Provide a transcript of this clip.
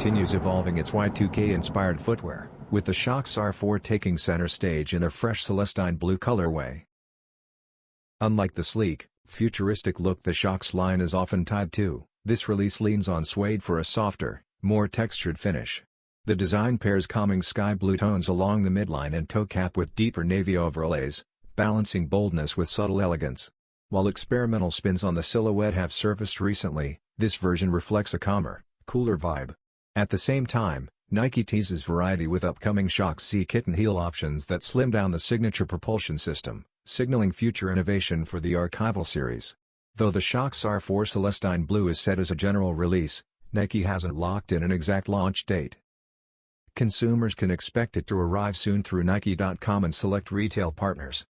continues evolving its Y2K-inspired footwear, with the Shox R4 taking center stage in a fresh Celestine Blue colorway. Unlike the sleek, futuristic look the Shox line is often tied to, this release leans on suede for a softer, more textured finish. The design pairs calming sky blue tones along the midline and toe cap with deeper navy overlays, balancing boldness with subtle elegance. While experimental spins on the silhouette have surfaced recently, this version reflects a calmer, cooler vibe. At the same time, Nike teases variety with upcoming Shox Z kitten heel options that slim down the signature propulsion system, signaling future innovation for the archival series. Though the Shox R4 Celestine Blue is set as a general release, Nike hasn't locked in an exact launch date. Consumers can expect it to arrive soon through Nike.com and select retail partners.